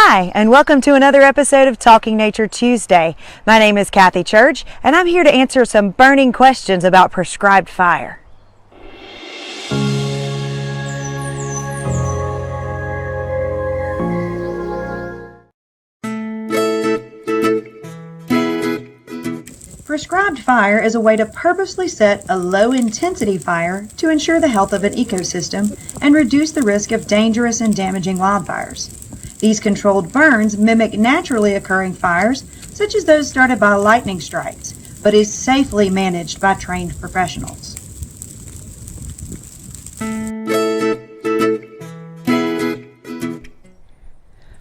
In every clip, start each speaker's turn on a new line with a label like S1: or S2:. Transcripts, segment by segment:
S1: Hi, and welcome to another episode of Talking Nature Tuesday. My name is Kathy Church, and I'm here to answer some burning questions about prescribed fire.
S2: Prescribed fire is a way to purposely set a low-intensity fire to ensure the health of an ecosystem and reduce the risk of dangerous and damaging wildfires. These controlled burns mimic naturally occurring fires, such as those started by lightning strikes, but is safely managed by trained professionals.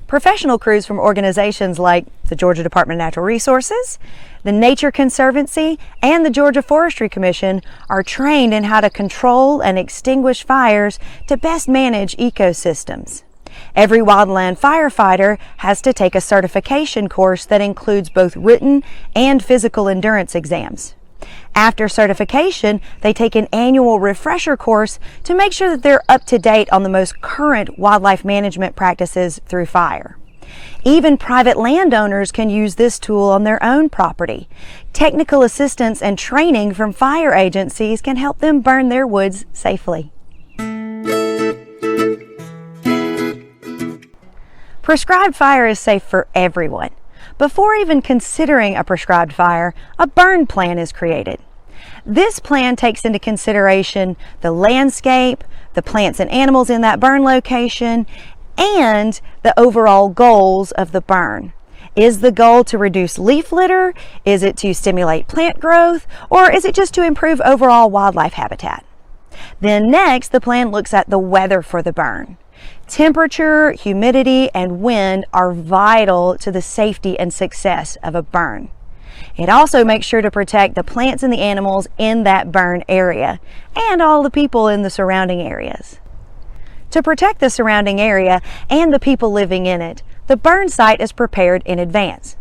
S1: Professional crews from organizations like the Georgia Department of Natural Resources, the Nature Conservancy, and the Georgia Forestry Commission are trained in how to control and extinguish fires to best manage ecosystems. Every wildland firefighter has to take a certification course that includes both written and physical endurance exams. After certification, they take an annual refresher course to make sure that they're up to date on the most current wildlife management practices through fire. Even private landowners can use this tool on their own property. Technical assistance and training from fire agencies can help them burn their woods safely. Prescribed fire is safe for everyone. Before even considering a prescribed fire, a burn plan is created. This plan takes into consideration the landscape, the plants and animals in that burn location, and the overall goals of the burn. Is the goal to reduce leaf litter? Is it to stimulate plant growth? Or is it just to improve overall wildlife habitat? Then next, the plan looks at the weather for the burn. Temperature, humidity, and wind are vital to the safety and success of a burn. It also makes sure to protect the plants and the animals in that burn area and all the people in the surrounding areas. To protect the surrounding area and the people living in it, the burn site is prepared in advance.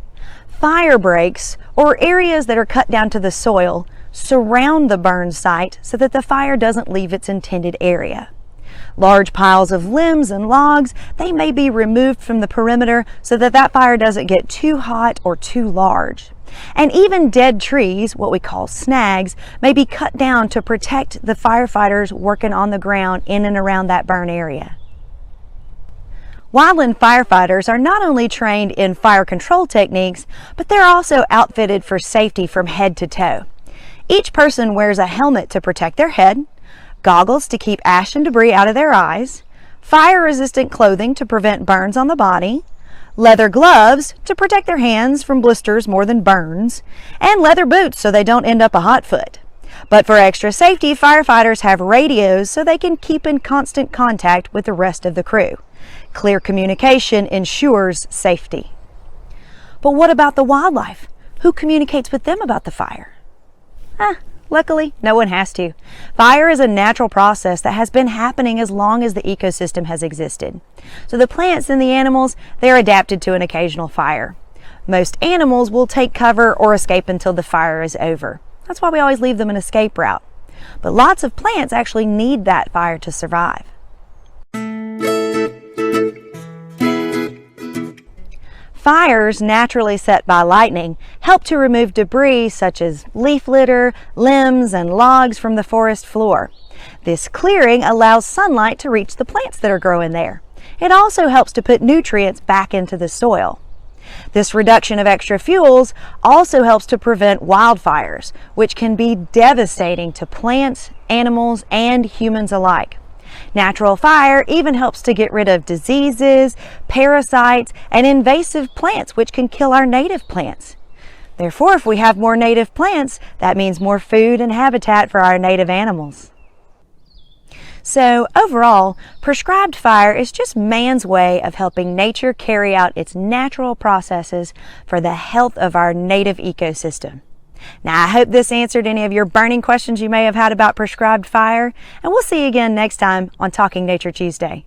S1: Fire breaks, or areas that are cut down to the soil, surround the burn site so that the fire doesn't leave its intended area. Large piles of limbs and logs, they may be removed from the perimeter so that that fire doesn't get too hot or too large. And even dead trees, what we call snags, may be cut down to protect the firefighters working on the ground in and around that burn area. Wildland firefighters are not only trained in fire control techniques, but they're also outfitted for safety from head to toe. Each person wears a helmet to protect their head, goggles to keep ash and debris out of their eyes, fire-resistant clothing to prevent burns on the body, leather gloves to protect their hands from blisters more than burns, and leather boots so they don't end up a hot foot. But for extra safety, firefighters have radios so they can keep in constant contact with the rest of the crew. Clear communication ensures safety. But what about the wildlife? Who communicates with them about the fire? Luckily, no one has to. Fire is a natural process that has been happening as long as the ecosystem has existed. So the plants and the animals, they're adapted to an occasional fire. Most animals will take cover or escape until the fire is over. That's why we always leave them an escape route. But lots of plants actually need that fire to survive. Fires naturally set by lightning help to remove debris such as leaf litter, limbs, and logs from the forest floor. This clearing allows sunlight to reach the plants that are growing there. It also helps to put nutrients back into the soil. This reduction of extra fuels also helps to prevent wildfires, which can be devastating to plants, animals, and humans alike. Natural fire even helps to get rid of diseases, parasites, and invasive plants, which can kill our native plants. Therefore, if we have more native plants, that means more food and habitat for our native animals. So overall, prescribed fire is just man's way of helping nature carry out its natural processes for the health of our native ecosystem. Now, I hope this answered any of your burning questions you may have had about prescribed fire, and we'll see you again next time on Talking Nature Tuesday.